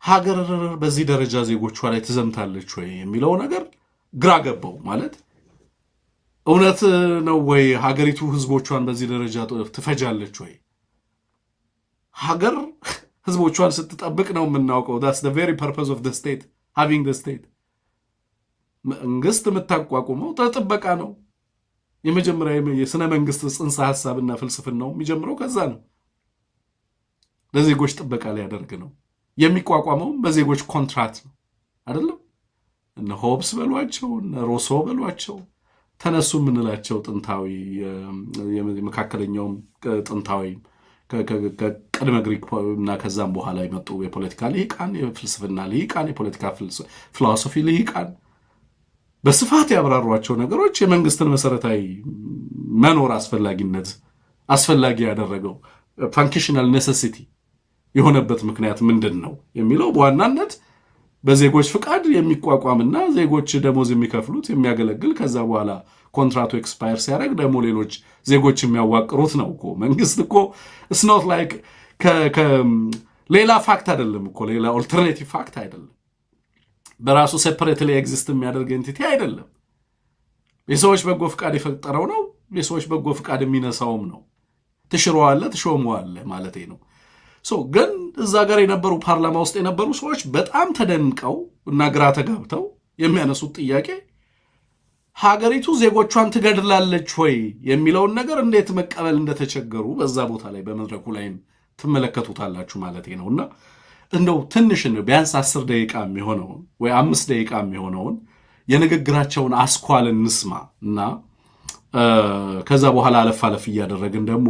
ሀገር በዚህ ደረጃ ዜጎቿ ላይ ትዘምታለች ወይ የሚለው ነገር ግራ ገባው። ማለት እውነት ነው ወይ ሀገሪቱ ህዝቦቿን በዚህ ደረጃ ትፈጃለች ወይ? ሀገር ህዝቦቿን ስትጠብቅ ነው የምናውቀው። that's the very purpose of the state, having the state። መንግስት የምታቋቁመው ጥበቃ ነው። የመጀመሪያ የስነ መንግስት ጽንሰ ሐሳብና ፍልስፍናው የሚጀምረው ከዛ ነው። ለዜጎች ጥበቃ ሊያደርግ ነው። የሚቋቋመው በዜጎች ኮንትራክት ነው አይደለም? እነ ሆብስ በሏቸው እነ ሮሶ በሏቸው ተነሱ የምንላቸው ጥንታዊ የመካከለኛውም ጥንታዊ ከቅድመ ግሪክ እና ከዛም በኋላ የመጡ የፖለቲካ ልሂቃን፣ የፍልስፍና ልሂቃን፣ የፖለቲካ ፊሎሶፊ ልሂቃን በስፋት ያብራሯቸው ነገሮች የመንግስትን መሰረታዊ መኖር አስፈላጊነት አስፈላጊ ያደረገው ፋንክሽናል ኔሴሲቲ የሆነበት ምክንያት ምንድን ነው የሚለው በዋናነት በዜጎች ፍቃድ የሚቋቋምና ዜጎች ደሞዝ የሚከፍሉት የሚያገለግል ከዛ በኋላ ኮንትራቱ ኤክስፓየር ሲያደርግ ደግሞ ሌሎች ዜጎች የሚያዋቅሩት ነው እኮ። መንግስት እኮ it's not like ሌላ ፋክት አይደለም እኮ፣ ሌላ ኦልተርኔቲቭ ፋክት አይደለም። በራሱ ሴፐሬትሊ ኤግዚስት የሚያደርግ ኤንቲቲ አይደለም። የሰዎች በጎ ፍቃድ የፈጠረው ነው። የሰዎች በጎ ፍቃድ የሚነሳውም ነው። ትሽረዋለህ ትሾመዋለህ ማለቴ ነው። ግን እዛ ጋር የነበሩ ፓርላማ ውስጥ የነበሩ ሰዎች በጣም ተደንቀው እና ግራ ተጋብተው የሚያነሱት ጥያቄ ሀገሪቱ ዜጎቿን ትገድላለች ወይ የሚለውን ነገር እንዴት መቀበል እንደተቸገሩ በዛ ቦታ ላይ በመድረኩ ላይም ትመለከቱታላችሁ ማለቴ ነውና እንደው ትንሽ ነው ቢያንስ 10 ደቂቃ የሚሆነውን ወይ 5 ደቂቃ የሚሆነውን የንግግራቸውን አስኳል እንስማ እና ከዛ በኋላ አለፍ እያደረግን ደግሞ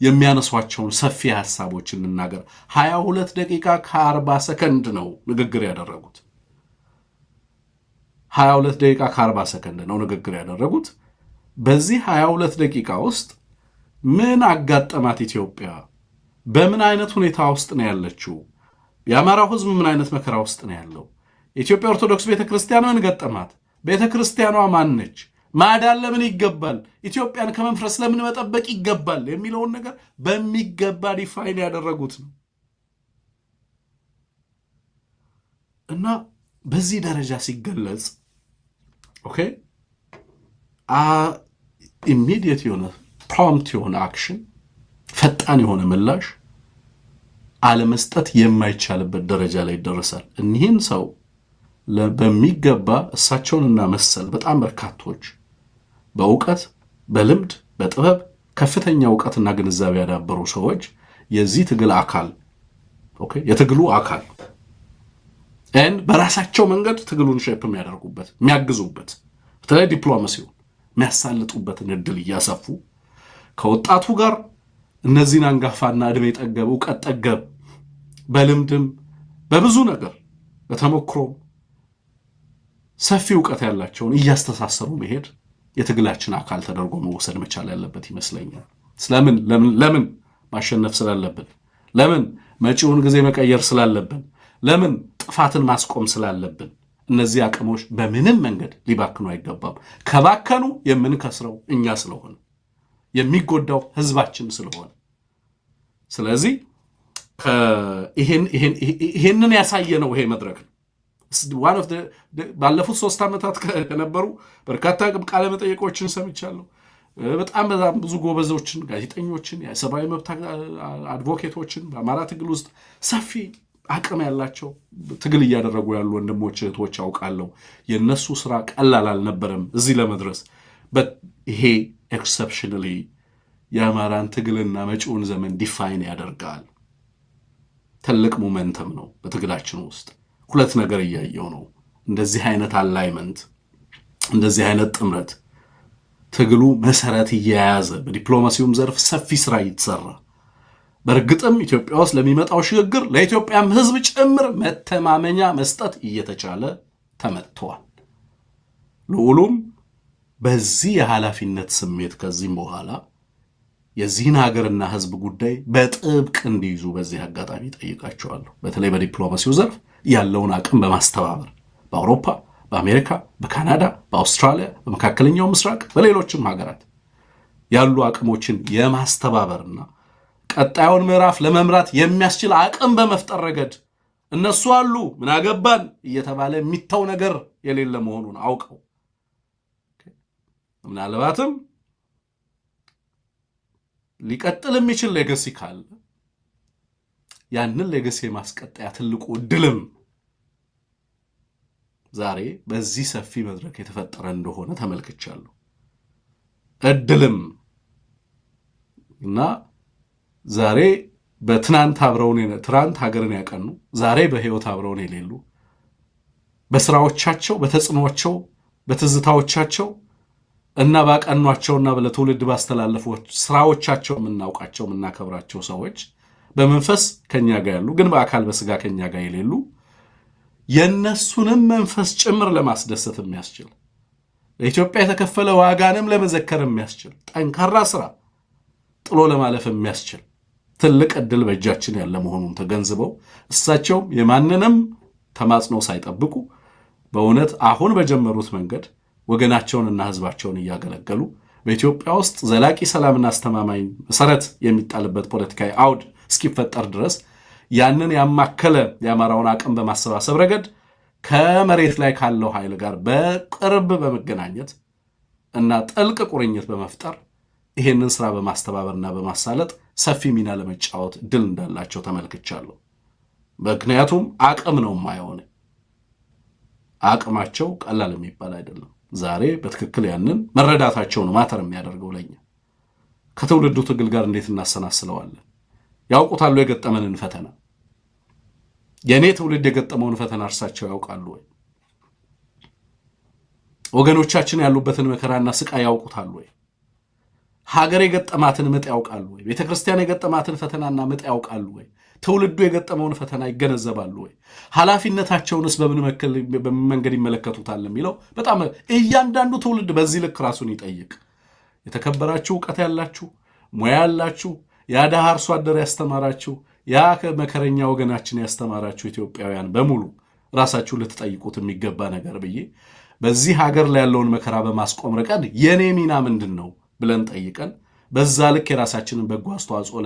የሚያነሷቸውን ሰፊ ሐሳቦችን እንናገር። 22 ደቂቃ ከ40 ሰከንድ ነው ንግግር ያደረጉት። 22 ደቂቃ ከ40 ሰከንድ ነው ንግግር ያደረጉት። በዚህ 22 ደቂቃ ውስጥ ምን አጋጠማት ኢትዮጵያ? በምን አይነት ሁኔታ ውስጥ ነው ያለችው? የአማራው ህዝብ ምን አይነት መከራ ውስጥ ነው ያለው? የኢትዮጵያ ኦርቶዶክስ ቤተክርስቲያን ምን ገጠማት? ቤተክርስቲያኗ ማን ነች? ማዳን ለምን ይገባል? ኢትዮጵያን ከመንፈስ ለምን መጠበቅ ይገባል? የሚለውን ነገር በሚገባ ዲፋይን ያደረጉት ነው እና በዚህ ደረጃ ሲገለጽ ኦኬ ኢሚዲየት የሆነ ፕሮምፕት የሆነ አክሽን፣ ፈጣን የሆነ ምላሽ አለመስጠት የማይቻልበት ደረጃ ላይ ይደረሳል። እኒህን ሰው በሚገባ እሳቸውንና መሰል በጣም በርካቶች በእውቀት በልምድ በጥበብ ከፍተኛ እውቀትና ግንዛቤ ያዳበሩ ሰዎች የዚህ ትግል አካል የትግሉ አካል በራሳቸው መንገድ ትግሉን ሼፕ የሚያደርጉበት የሚያግዙበት በተለይ ዲፕሎማሲውን የሚያሳልጡበትን እድል እያሰፉ ከወጣቱ ጋር እነዚህን አንጋፋና ዕድሜ ጠገብ እውቀት ጠገብ በልምድም በብዙ ነገር በተሞክሮ ሰፊ እውቀት ያላቸውን እያስተሳሰሩ መሄድ የትግላችን አካል ተደርጎ መወሰድ መቻል ያለበት ይመስለኛል። ለምን ማሸነፍ ስላለብን፣ ለምን መጪውን ጊዜ መቀየር ስላለብን፣ ለምን ጥፋትን ማስቆም ስላለብን እነዚህ አቅሞች በምንም መንገድ ሊባክኑ አይገባም። ከባከኑ የምንከስረው እኛ ስለሆነ የሚጎዳው ህዝባችን ስለሆነ ስለዚህ ይሄንን ያሳየነው ይሄ መድረክ ነው። ባለፉት 3 ዓመታት ከነበሩ በርካታ ቃለ መጠይቆችን ሰምቻለሁ። በጣም ብዙ ጎበዞችን፣ ጋዜጠኞችን፣ የሰብአዊ መብት አድቮኬቶችን በአማራ ትግል ውስጥ ሰፊ አቅም ያላቸው ትግል እያደረጉ ያሉ ወንድሞች እህቶች አውቃለሁ። የነሱ ስራ ቀላል አልነበረም እዚህ ለመድረስ። ይሄ ኤክሰፕሽናሊ የአማራን ትግልና መጪውን ዘመን ዲፋይን ያደርጋል። ትልቅ ሞመንተም ነው በትግላችን ውስጥ። ሁለት ነገር እያየው ነው። እንደዚህ አይነት አላይመንት፣ እንደዚህ አይነት ጥምረት ትግሉ መሰረት እየያዘ በዲፕሎማሲውም ዘርፍ ሰፊ ስራ እየተሰራ በእርግጥም ኢትዮጵያ ውስጥ ለሚመጣው ሽግግር ለኢትዮጵያም ህዝብ ጭምር መተማመኛ መስጠት እየተቻለ ተመጥቷል። ለሁሉም በዚህ የኃላፊነት ስሜት ከዚህም በኋላ የዚህን ሀገርና ህዝብ ጉዳይ በጥብቅ እንዲይዙ በዚህ አጋጣሚ ጠይቃቸዋለሁ። በተለይ በዲፕሎማሲው ዘርፍ ያለውን አቅም በማስተባበር በአውሮፓ፣ በአሜሪካ፣ በካናዳ፣ በአውስትራሊያ፣ በመካከለኛው ምስራቅ፣ በሌሎችም ሀገራት ያሉ አቅሞችን የማስተባበርና ቀጣዩን ምዕራፍ ለመምራት የሚያስችል አቅም በመፍጠር ረገድ እነሱ አሉ ምን አገባን እየተባለ የሚታው ነገር የሌለ መሆኑን አውቀው ምናልባትም ሊቀጥል የሚችል ሌጋሲ ካለ ያንን ሌጋሲ ማስቀጠያ ትልቁ እድልም ዛሬ በዚህ ሰፊ መድረክ የተፈጠረ እንደሆነ ተመልክቻለሁ። እድልም እና ዛሬ በትናንት አብረውን ትናንት ሀገርን ያቀኑ ዛሬ በህይወት አብረውን የሌሉ በስራዎቻቸው በተጽዕኖቸው በትዝታዎቻቸው እና ባቀኗቸውና ለትውልድ ባስተላለፉ ስራዎቻቸው የምናውቃቸው የምናከብራቸው ሰዎች በመንፈስ ከኛ ጋር ያሉ ግን በአካል በስጋ ከኛ ጋር የሌሉ የነሱንም መንፈስ ጭምር ለማስደሰት የሚያስችል ለኢትዮጵያ የተከፈለ ዋጋንም ለመዘከር የሚያስችል ጠንካራ ስራ ጥሎ ለማለፍ የሚያስችል ትልቅ እድል በእጃችን ያለ መሆኑን ተገንዝበው እሳቸውም የማንንም ተማጽኖ ሳይጠብቁ በእውነት አሁን በጀመሩት መንገድ ወገናቸውንና ህዝባቸውን እያገለገሉ በኢትዮጵያ ውስጥ ዘላቂ ሰላምና አስተማማኝ መሰረት የሚጣልበት ፖለቲካዊ አውድ እስኪፈጠር ድረስ ያንን ያማከለ የአማራውን አቅም በማሰባሰብ ረገድ ከመሬት ላይ ካለው ኃይል ጋር በቅርብ በመገናኘት እና ጥልቅ ቁርኝት በመፍጠር ይሄንን ስራ በማስተባበርና በማሳለጥ ሰፊ ሚና ለመጫወት ድል እንዳላቸው ተመልክቻለሁ። ምክንያቱም አቅም ነው የማይሆን አቅማቸው ቀላል የሚባል አይደለም። ዛሬ በትክክል ያንን መረዳታቸው ነው ማተር የሚያደርገው ለኛ ከትውልዱ ትግል ጋር እንዴት እናሰናስለዋለን። ያውቁታሉ የገጠመንን ፈተና። የኔ ትውልድ የገጠመውን ፈተና እርሳቸው ያውቃሉ ወይ? ወገኖቻችን ያሉበትን መከራና ስቃይ ያውቁታሉ ወይ? ሀገር የገጠማትን ምጥ ያውቃሉ ወይ? ቤተክርስቲያን የገጠማትን ፈተናና ምጥ ያውቃሉ ወይ? ትውልዱ የገጠመውን ፈተና ይገነዘባሉ ወይ? ኃላፊነታቸውንስ በምን መንገድ ይመለከቱታል የሚለው በጣም እያንዳንዱ ትውልድ በዚህ ልክ ራሱን ይጠይቅ። የተከበራችሁ ዕውቀት ያላችሁ ሙያ ያላችሁ ያ ደሃ አርሶ አደር ያስተማራችሁ ያ መከረኛ ወገናችን ያስተማራችሁ ኢትዮጵያውያን በሙሉ ራሳችሁ ልትጠይቁት የሚገባ ነገር ብዬ በዚህ ሀገር ላይ ያለውን መከራ በማስቆም ረገድ የኔ ሚና ምንድነው ብለን ጠይቀን በዛ ልክ የራሳችንን በጎ አስተዋጽኦ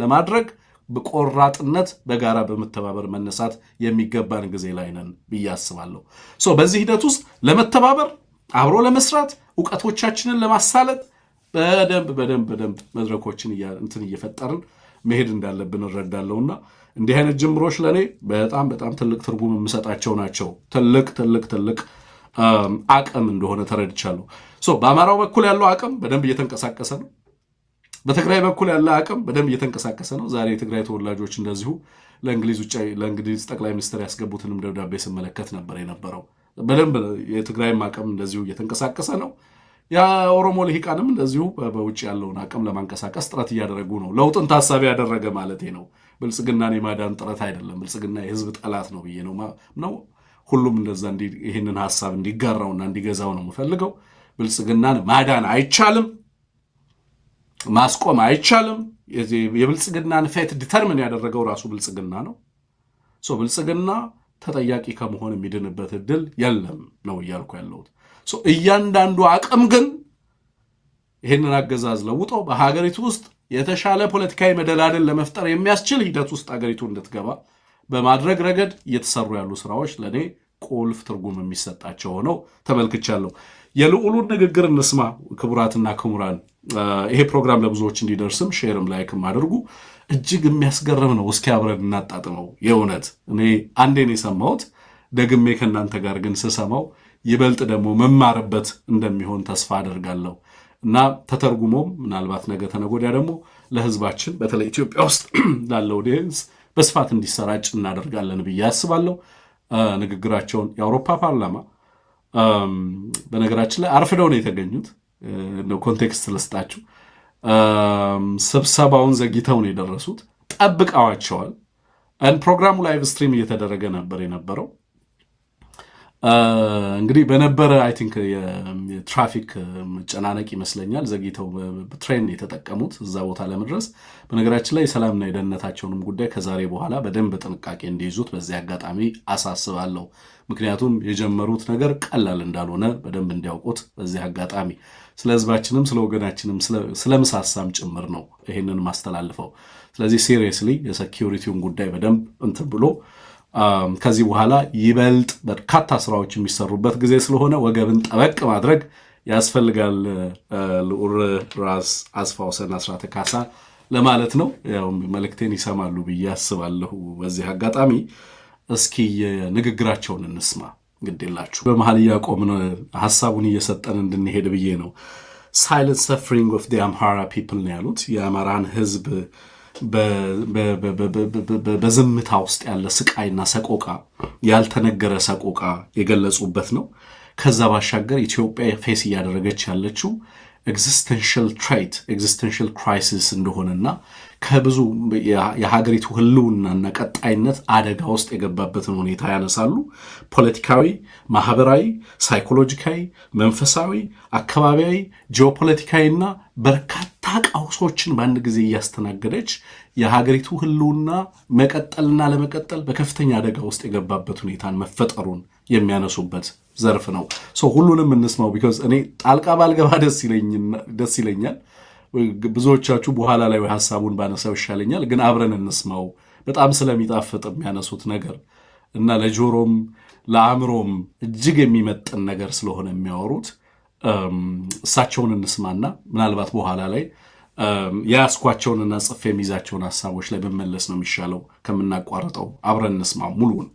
ለማድረግ በቆራጥነት በጋራ በመተባበር መነሳት የሚገባን ጊዜ ላይ ነን ብዬ አስባለሁ። በዚህ ሂደት ውስጥ ለመተባበር አብሮ ለመስራት ዕውቀቶቻችንን ለማሳለጥ በደንብ መድረኮችን እየፈጠርን መሄድ እንዳለብን እረዳለሁና እንዲህ አይነት ጅምሮች ለኔ በጣም ትልቅ ትርጉም የምሰጣቸው ናቸው። ትልቅ አቅም እንደሆነ ተረድቻለሁ። በአማራው በኩል ያለው አቅም በደንብ እየተንቀሳቀሰ ነው። በትግራይ በኩል ያለ አቅም በደንብ እየተንቀሳቀሰ ነው። ዛሬ የትግራይ ተወላጆች እንደዚሁ ለእንግሊዝ ጠቅላይ ሚኒስትር ያስገቡትንም ደብዳቤ ስመለከት ነበር የነበረው። በደንብ የትግራይም አቅም እንደዚሁ እየተንቀሳቀሰ ነው። የኦሮሞ ልሂቃንም እንደዚሁ በውጭ ያለውን አቅም ለማንቀሳቀስ ጥረት እያደረጉ ነው። ለውጥን ታሳቢ ያደረገ ማለቴ ነው። ብልጽግናን የማዳን ጥረት አይደለም። ብልጽግና የህዝብ ጠላት ነው ብዬ ነው። ሁሉም እንደዛ ይህንን ሐሳብ እንዲጋራውና እንዲገዛው ነው የምፈልገው። ብልጽግናን ማዳን አይቻልም፣ ማስቆም አይቻልም። የብልጽግናን ፌት ዲተርሚን ያደረገው ራሱ ብልጽግና ነው። ብልጽግና ተጠያቂ ከመሆን የሚድንበት እድል የለም ነው እያልኩ ያለሁት። እያንዳንዱ አቅም ግን ይህንን አገዛዝ ለውጦ በሀገሪቱ ውስጥ የተሻለ ፖለቲካዊ መደላደል ለመፍጠር የሚያስችል ሂደት ውስጥ ሀገሪቱ እንድትገባ በማድረግ ረገድ እየተሰሩ ያሉ ስራዎች ለእኔ ቁልፍ ትርጉም የሚሰጣቸው ሆነው ተመልክቻለሁ። የልዑሉን ንግግር እንስማ። ክቡራትና ክቡራን፣ ይሄ ፕሮግራም ለብዙዎች እንዲደርስም ሼርም ላይክም አድርጉ። እጅግ የሚያስገርም ነው። እስኪ አብረን እናጣጥመው። የእውነት እኔ አንዴን የሰማሁት ደግሜ ከእናንተ ጋር ግን ስሰማው ይበልጥ ደግሞ መማርበት እንደሚሆን ተስፋ አደርጋለሁ እና ተተርጉሞም ምናልባት ነገ ተነገ ወዲያ ደግሞ ለህዝባችን በተለይ ኢትዮጵያ ውስጥ ላለው ኦዲየንስ በስፋት እንዲሰራጭ እናደርጋለን ብዬ አስባለሁ። ንግግራቸውን የአውሮፓ ፓርላማ በነገራችን ላይ አርፍደው ነው የተገኙት። ኮንቴክስት ልስጣችሁ። ስብሰባውን ዘግይተው ነው የደረሱት። ጠብቀዋቸዋል። ፕሮግራሙ ላይቭ ስትሪም እየተደረገ ነበር የነበረው። እንግዲህ በነበረ አይ ቲንክ የትራፊክ መጨናነቅ ይመስለኛል ዘግይተው ትሬን የተጠቀሙት እዛ ቦታ ለመድረስ። በነገራችን ላይ የሰላምና የደህንነታቸውንም ጉዳይ ከዛሬ በኋላ በደንብ ጥንቃቄ እንዲይዙት በዚህ አጋጣሚ አሳስባለሁ። ምክንያቱም የጀመሩት ነገር ቀላል እንዳልሆነ በደንብ እንዲያውቁት በዚህ አጋጣሚ ስለ ህዝባችንም ስለ ወገናችንም ስለምሳሳም ጭምር ነው ይሄንን ማስተላልፈው። ስለዚህ ሲሪየስሊ የሴኪዩሪቲውን ጉዳይ በደንብ እንትን ብሎ ከዚህ በኋላ ይበልጥ በርካታ ስራዎች የሚሰሩበት ጊዜ ስለሆነ ወገብን ጠበቅ ማድረግ ያስፈልጋል። ልዑል ራስ አስፋወሰን አስራተ ካሳ ለማለት ነው። ያው መልእክቴን ይሰማሉ ብዬ አስባለሁ። በዚህ አጋጣሚ እስኪ ንግግራቸውን እንስማ። ግዴላችሁ በመሀል እያቆምን ሀሳቡን እየሰጠን እንድንሄድ ብዬ ነው። ሳይለንት ሰፍሪንግ ኦፍ ዲ አምሃራ ፒፕል ነው ያሉት። የአማራን ህዝብ በዝምታ ውስጥ ያለ ስቃይና ሰቆቃ፣ ያልተነገረ ሰቆቃ የገለጹበት ነው። ከዛ ባሻገር ኢትዮጵያ ፌስ እያደረገች ያለችው ኤግዚስተንሻል ትሬት ኤግዚስተንሻል ክራይሲስ እንደሆነና ከብዙ የሀገሪቱ ህልውናና ቀጣይነት አደጋ ውስጥ የገባበትን ሁኔታ ያነሳሉ። ፖለቲካዊ፣ ማህበራዊ፣ ሳይኮሎጂካዊ፣ መንፈሳዊ፣ አካባቢያዊ፣ ጂኦፖለቲካዊና በርካታ ቀውሶችን በአንድ ጊዜ እያስተናገደች የሀገሪቱ ህልውና መቀጠልና ለመቀጠል በከፍተኛ አደጋ ውስጥ የገባበት ሁኔታን መፈጠሩን የሚያነሱበት ዘርፍ ነው። ሁሉንም እንስማው። ቢኮዝ እኔ ጣልቃ ባልገባ ደስ ይለኛል። ብዙዎቻችሁ በኋላ ላይ ሀሳቡን ባነሳው ይሻለኛል፣ ግን አብረን እንስማው። በጣም ስለሚጣፍጥ የሚያነሱት ነገር እና ለጆሮም ለአእምሮም እጅግ የሚመጥን ነገር ስለሆነ የሚያወሩት እሳቸውን እንስማና ምናልባት በኋላ ላይ የያዝኳቸውንና ጽፌ የሚይዛቸውን ሀሳቦች ላይ ብመለስ ነው የሚሻለው ከምናቋርጠው። አብረን እንስማው ሙሉውን።